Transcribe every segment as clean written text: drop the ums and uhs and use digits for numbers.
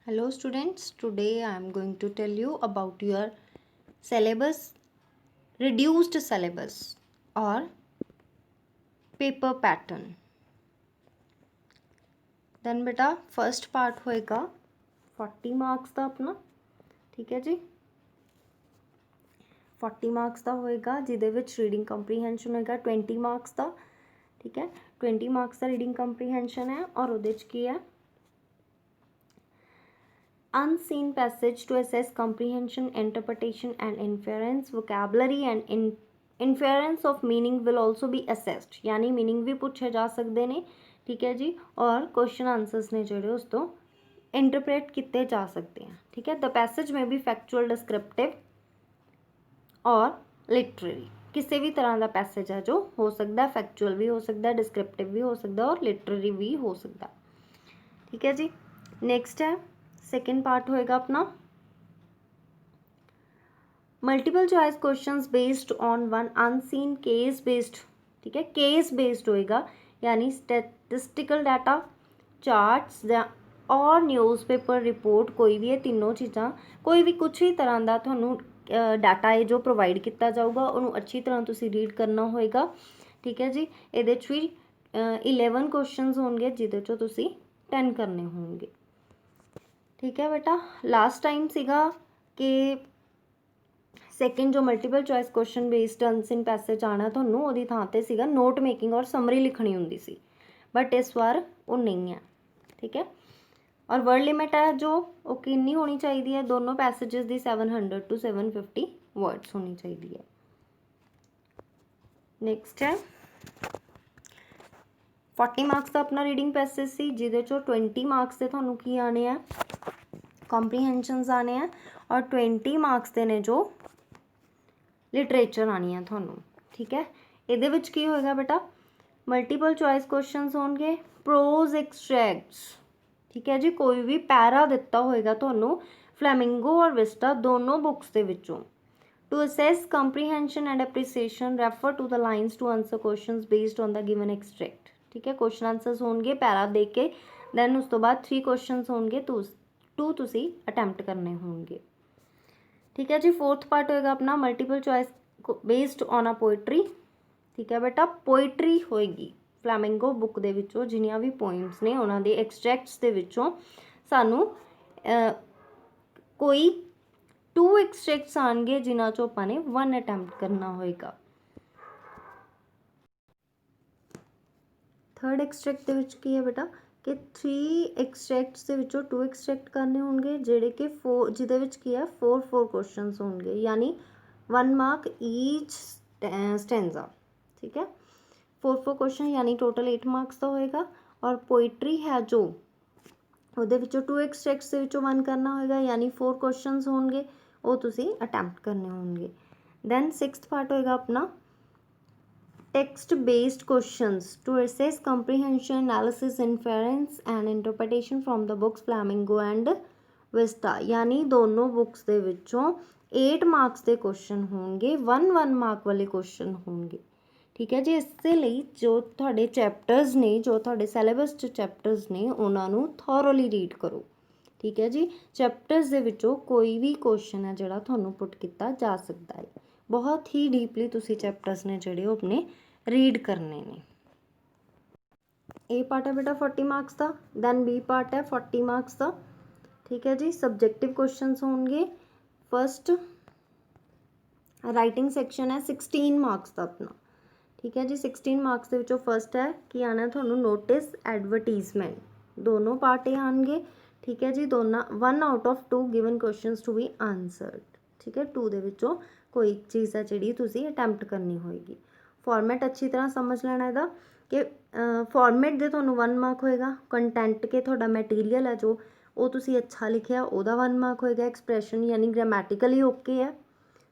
Hello students, today I am going to tell you about your syllabus, reduced syllabus or paper pattern. Then बेटा first part होएगा 40 marks का अपना, ठीक है जी। 40 marks का होएगा जिहदे विच रीडिंग कंप्रीहेंशन होएगा 20 मार्क्स का, ठीक है। 20 मार्क्स का रीडिंग कंप्रीहेंशन है और उहदे च की है unseen passage to assess comprehension, interpretation and inference. Vocabulary and inference of meaning will also be assessed, यानी मीनिंग भी पूछे जा सकते हैं, ठीक है जी। और क्वेश्चन आंसर्स ने जोड़े उस तो इंटरप्रेट किए जा सकते हैं, ठीक है। द पैसेज में भी फैक्चुअल, डिस्क्रिप्टिव और लिटरेरी, किसी भी तरह का पैसेज है जो हो सकता है। फैक्चुअल भी हो सकता है, डिस्क्रिप्टिव भी हो सकता है और लिटरेरी भी हो सकता है, ठीक है जी। नेक्स्ट है सेकेंड पार्ट होएगा अपना multiple choice questions based on one unseen case based, ठीक है। केस बेस्ड होएगा यानी स्टैटिस्टिकल डाटा, चार्ट्स और न्यूज़पेपर रिपोर्ट, कोई भी है तीनों चीज़ां, कोई भी कुछ भी तरह का थानू डाटा है जो प्रोवाइड किया जाऊगा उन्होंने अच्छी तरह तुसी रीड करना होएगा, ठीक है जी। ये भी 11 क्वेश्चंस होंगे जिहदे चों तुसी 10 करने होंगे, ठीक है बेटा। लास्ट टाइम सीगा कि सैकेंड जो multiple choice question based unseen passage आना थानू उहदी थां ते सीगा नोट मेकिंग और समरी लिखनी हुंदी सी, बट इस बार वो नहीं है, ठीक है। और वर्ड लिमिट है जो वो कितनी होनी चाहिए है, दोनों पैसेजेस दी 700 to 750 वर्ड्स होनी चाहिए है। नेक्स्ट है 40 मार्क्स का अपना रीडिंग पैसेज सी जिहदे चों 20 मार्क्स के थानू की आने हैं, कॉम्प्रीहेंशनस आने हैं, और 20 मार्क्स के ने जो लिटरेचर आनी है थानू, ठीक है। इहदे विच की होएगा बेटा मल्टीपल चॉइस क्वेश्चंस होंगे, प्रोज एक्सट्रैक्ट्स, ठीक है जी। कोई भी पैरा दिता होएगा थानू फ्लैमिंगो और विस्टा दोनों बुक्स के विचों। To assess comprehension and appreciation refer to the lines to answer questions based on the given extract, ठीक है। क्वेश्चन आंसर्स होंगे पैरा दे के, दैन उस तो बाद 3 क्वेश्चंस होंगे, 2 तुसी अटैम्प्ट करने होंगे, ठीक है जी। फोर्थ पार्ट होएगा अपना multiple choice based on a poetry, ठीक है बेटा। पोइट्री होएगी फ्लैमिंगो बुक दे विचों जिन्नियां भी पोइम्स ने उन्हां दे एक्सट्रैक्ट्स दे विचों सानू कोई 2 एक्सट्रैक्ट्स आएंगे जिन्हां चों आपां ने 1 अटैम्प्ट करना होएगा। थर्ड एक्सट्रैक्ट दे विच की है बेटा कि 3 एक्सट्रैक्ट्स दे विचों 2 एक्सट्रैक्ट करने होंगे जिहड़े कि 4 जिहदे विच की है 4 क्वेश्चंस होंगे, यानी 1 मार्क ईच स्टैंजा, ठीक है। 4 क्वेश्चन यानी टोटल 8 मार्क्स का होएगा। और पोइट्री है जो ਉਹਦੇ ਵਿੱਚੋਂ 2 एक्सट्रैक्ट्स ਦੇ ਵਿੱਚੋਂ 1 करना होएगा यानी 4 क्वेश्चंस होंगे वो तुसी अटैम्प्ट करने होंगे। दैन 6th पार्ट होएगा अपना text based questions to assess comprehension, analysis, inference and interpretation from the books Flamingo and Vista, यानी दोनों बुक्स के विचों 8 मार्क्स के क्वेश्चन होंगे, 1 मार्क वाले क्वेश्चन होंगे, ठीक है जी। इससे ਲਈ जो ਤੁਹਾਡੇ ਚੈਪਟਰਸ ਨੇ, जो ਤੁਹਾਡੇ ਸਿਲੇਬਸ 'ਚ ਚੈਪਟਰਸ ਨੇ ਉਹਨਾਂ ਨੂੰ ਥੋਰੋਲੀ ਰੀਡ ਕਰੋ, ਠੀਕ ਹੈ ਜੀ। ਚੈਪਟਰਸ ਦੇ ਵਿੱਚੋਂ ਕੋਈ ਵੀ ਕੁਐਸਚਨ ਹੈ ਜਿਹੜਾ ਤੁਹਾਨੂੰ ਪੁੱਟ ਕੀਤਾ ਜਾ ਸਕਦਾ ਹੈ। ਬਹੁਤ ਹੀ ਡੀਪਲੀ ਤੁਸੀਂ ਚੈਪਟਰਸ ਨੇ ਜਿਹੜੇ ਉਹ ਆਪਣੇ ਰੀਡ ਕਰਨੇ ਨੇ। ए पार्ट है बेटा 40 मार्क्स का, दैन बी पार्ट है 40 मार्क्स का, ठीक है जी। सब्जेक्टिव क्वेश्चंस होंगे। फर्स्ट राइटिंग सैक्शन है 16 मार्क्स का अपना, ठीक है जी। 16 मार्क्स के विचों फर्स्ट है कि आना थानू नोटिस, एडवरटीजमेंट, दोनों पार्ट आएंगे, ठीक है जी। दोनों 1 out of 2 given questions to be answered, ठीक है। 2 दे विचों कोई चीज़ है जी तुसी अटैम्प्ट करनी होएगी। फॉर्मेट अच्छी तरह समझ लेना इहदा कि फॉर्मेट दे थानू 1 मार्क होएगा, कंटेंट के थोड़ा मैटीरियल है जो वो तुसी अच्छा लिखिया उहदा 1 मार्क होएगा, एक्सप्रैशन यानी ग्रामैटिकली ओके है,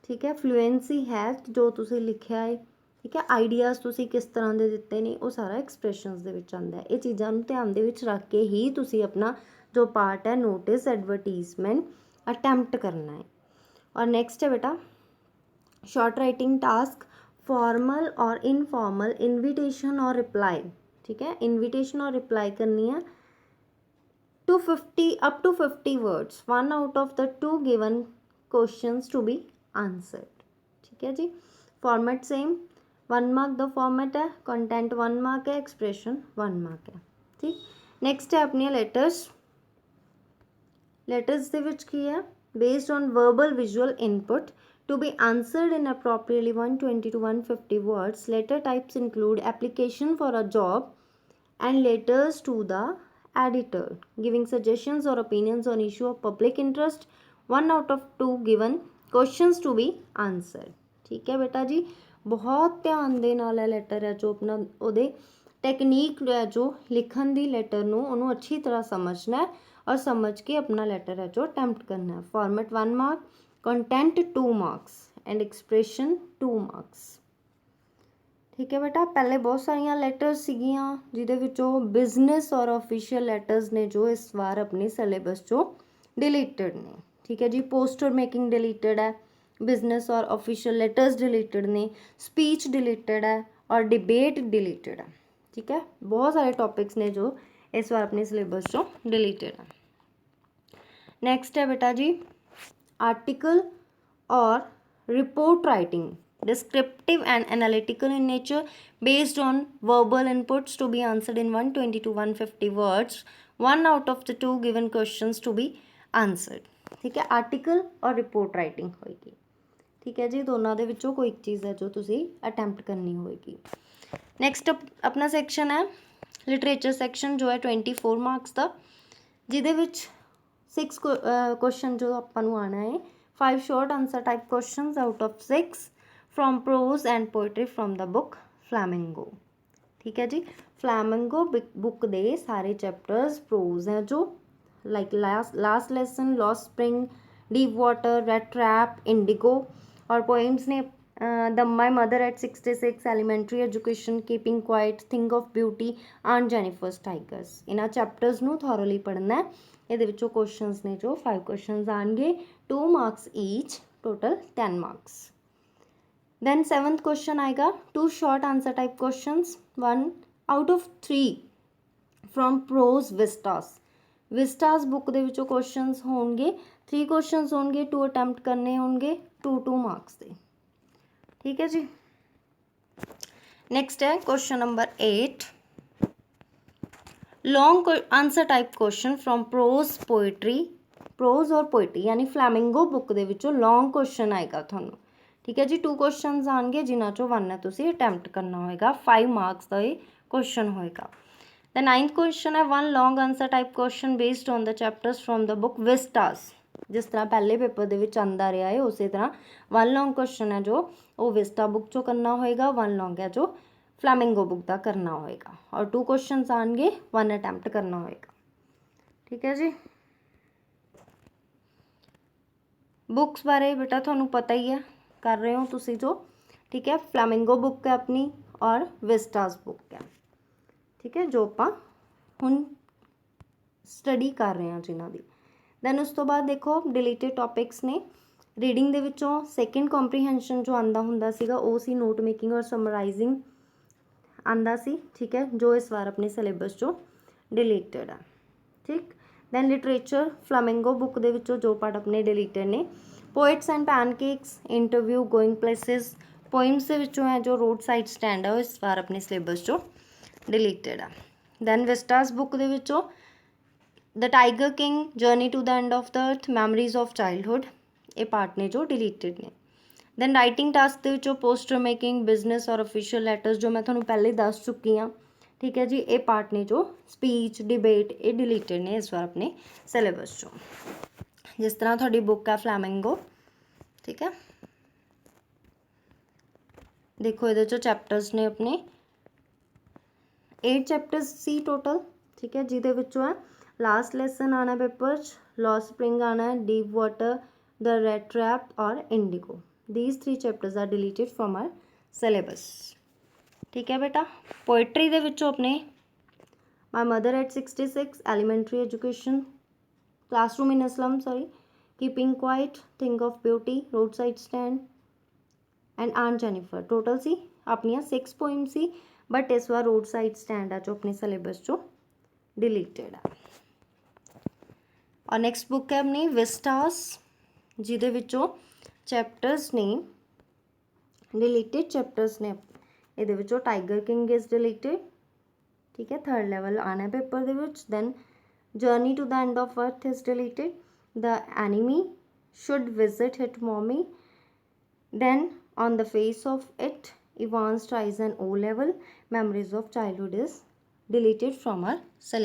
ठीक है। फ्लुएंसी है जो तुसी लिखिया है, ठीक है। आइडियाज़ तुसी किस तरह के दिते ने वो सारा एक्सप्रैशनस दे विच आंदा है। ये चीज़ां नूं ध्यान दे विच रख के ही तुसी अपना जो पार्ट है नोटिस, एडवरटीजमेंट अटैम्प्ट करना है। और नेक्स्ट है बेटा शॉर्ट राइटिंग टास्क, फॉर्मल और इनफॉर्मल, इन्विटेशन और रिप्लाई, ठीक है। इन्विटेशन और रिप्लाई करनी है to 50 up to 50 words, 1 out of the 2 given questions to be answered। ठीक है जी। Format same, 1 mark the format है, कंटेंट 1 मार्क है, एक्सप्रेशन 1 मार्क है। ठीक, नैक्सट है अपनी लैटर्स। लैटर्स ਦੇ ਵਿੱਚ ਕੀ ਹੈ, based on verbal visual input to be answered in appropriately 120 to 150 words। letter types include application for a job and letters to the editor giving suggestions or opinions on issue of public interest, 1 out of 2 given questions to be answered। ठीक है बेटा जी, बहुत ध्यान ਦੇ ਨਾਲ ਹੈ letter ਹੈ ਜੋ ਆਪਣਾ ਉਹਦੇ ਟੈਕਨੀਕ ਹੈ ਜੋ ਲਿਖਣ ਦੀ ਲੈਟਰ ਨੂੰ ਉਹਨੂੰ ਅੱਛੀ ਤਰ੍ਹਾਂ ਸਮਝਣਾ ਹੈ और समझ के अपना लेटर है जो अटैम्प्ट करना है। Format 1 mark, content 2 marks and expression 2 marks. ठीक है बेटा, पहले बहुत सारिया लैटर्स सीगियां जिहदे विचों बिजनेस और ऑफिशियल लैटर्स ने जो इस बार अपने सिलेबस चो डिलीटेड ने। ठीक है जी, पोस्टर मेकिंग डिलीटेड है, बिजनेस और ऑफिशियल लेटर्स डिलीटेड ने, स्पीच डिलीटेड है और डिबेट डिलीटेड है। ठीक है, बहुत सारे टॉपिक्स ने जो इस बार अपने सिलेबस चो डिलीटेड है। नेक्स्ट है बेटा जी आर्टिकल और report writing, descriptive and analytical in nature based on verbal inputs to be answered in 120 to 150 words, 1 out of the 2 given questions to be answered. ठीक है, आर्टिकल और रिपोर्ट राइटिंग होएगी। ठीक है जी, दोनों के विचों कोई एक चीज़ है जो तुसी अटैम्प्ट करनी होएगी। नैक्सट अपना सैक्शन है लिटरेचर सैक्शन जो है 24 मार्क्स का, जिहदे विच 6 क्वेश्चन जो आपां नूं आना है, 5 short answer type question out of 6 from prose and poetry from the book Flamingo. ठीक है जी, फ्लैमिंगो बुक दे सारे चैप्टर्स प्रोज हैं जो like last lesson, lost spring, deep water, red trap, Indigo, और पोइम्स ने the my mother at 66, elementary education, keeping quiet, thing of beauty, aunt Jennifer's tigers. इन्हां chapters नूं thoroughly पढ़ना है। ये विचों क्वेश्चंस ने जो 5 क्वेश्चंस आएंगे, 2 marks each, total 10 marks. Then 7th question आएगा 2 short answer type questions, 1 out of 3 from prose Vistas. Vistas book दे विचों क्वेश्चंस होंगे, 3 क्वेश्चंस होंगे, 2 अटैम्प्ट करने होंगे, 2 मार्क्स दे। ठीक है जी। नेक्स्ट है question number 8, long answer type question from prose poetry, prose और पोएट्री यानी फ्लैमिंगो बुक दे विचों लॉन्ग क्वेश्चन आएगा थानू। ठीक है जी, 2 क्वेश्चन आएंगे जिन्हां चों 1 है तुसीं अटैम्प्ट करना होएगा, 5 मार्क्स का ये क्वेश्चन होएगा। द 9th क्वेश्चन है 1 long answer type question based on the chapters from the book Vistas. जिस तरह पहले पेपर दे विच आंदा रहा है उस तरह 1 लॉन्ग क्वेश्चन है जो वो विस्टा बुक चो करना होएगा, 1 लॉन्ग है जो फ्लैमिंगो बुक का करना होएगा, और 2 क्वेश्चन आएंगे, 1 अटैम्प्ट करना होएगा। ठीक है जी, बुक्स बारे बेटा थानू पता ही है, कर रहे हो तुसी जो। ठीक है, फ्लैमिंगो बुक है अपनी और विस्टास बुक है। ठीक है, जो आपां हुण स्टडी कर रहे हैं जिन्हां दी। दैन उस तो बाद देखो डिलीटेड टॉपिक्स ने, रीडिंग दे विचों सैकेंड कॉम्प्रीहेंशन जो आंदा हुंदा सीगा वो सी नोट मेकिंग और समराइजिंग आंदा सी। ठीक है, जो इस बार अपने सिलेबस चो डिलीटेड है। ठीक, दैन लिटरेचर फ्लैमिंगो बुक दे विचों जो पार्ट अपने डिलीटेड ने, poets and pancakes, interview, going places, poems दे विचों है जो रोड साइड स्टैंड है वो इस बार अपने सिलेबस चो डिलीटेड है। दैन विस्टास बुक दे विचों the tiger king, journey to the end of the earth, memories of childhood, ये पार्ट ने जो डिलीटेड ने। दैन राइटिंग टास्क के विचों पोस्टर मेकिंग, बिजनेस और ऑफिशियल लैटर्स जो मैं थोड़ा पहले दस चुकी हाँ। ठीक है जी, ये पार्ट ने जो स्पीच, डिबेट, ये डिलीटेड ने इस बार अपने सिलेबस चो, जिस तरह थोड़ी बुक है फ्लैमिंगो। ठीक है, देखो ये चैप्टर्स ने अपने 8 चैप्टर्स सी टोटल। ठीक है, जिहदे विचों है लास्ट लेसन आना पेपर, लॉस्ट स्प्रिंग आना है, deep water, the rattrap और Indigo. These 3 chapters are deleted from our syllabus. ठीक है बेटा, पोएट्री दे विचों अपने my mother at 66, elementary education, classroom in a slum, sorry, keeping quiet, thing of beauty, roadside stand and aunt Jennifer. Total सी अपनिया 6 poem सी, but इस बार रोड साइड स्टैंड है जो अपने सिलेबस चो डिलीटेड है। ਔਰ ਨੈਕਸਟ ਬੁੱਕ ਹੈ ਆਪਣੀ ਵਿਸਟਾਸ, ਜਿਹਦੇ ਵਿੱਚੋਂ ਚੈਪਟਰਸ ਨੇ ਡਿਲੀਟਡ ਚੈਪਟਰਸ ਨੇ। ਇਹਦੇ ਵਿੱਚੋਂ ਟਾਈਗਰ ਕਿੰਗ ਇਜ਼ ਡਿਲੀਟਡ, ਠੀਕ ਹੈ, 3rd ਲੈਵਲ ਆਣਾ ਪੇਪਰ ਦੇ ਵਿੱਚ। Then journey to the end of earth is deleted, the enemy should visit it mommy, then on the face of it, Ivan's tries an O level, memories of childhood is deleted from our selection.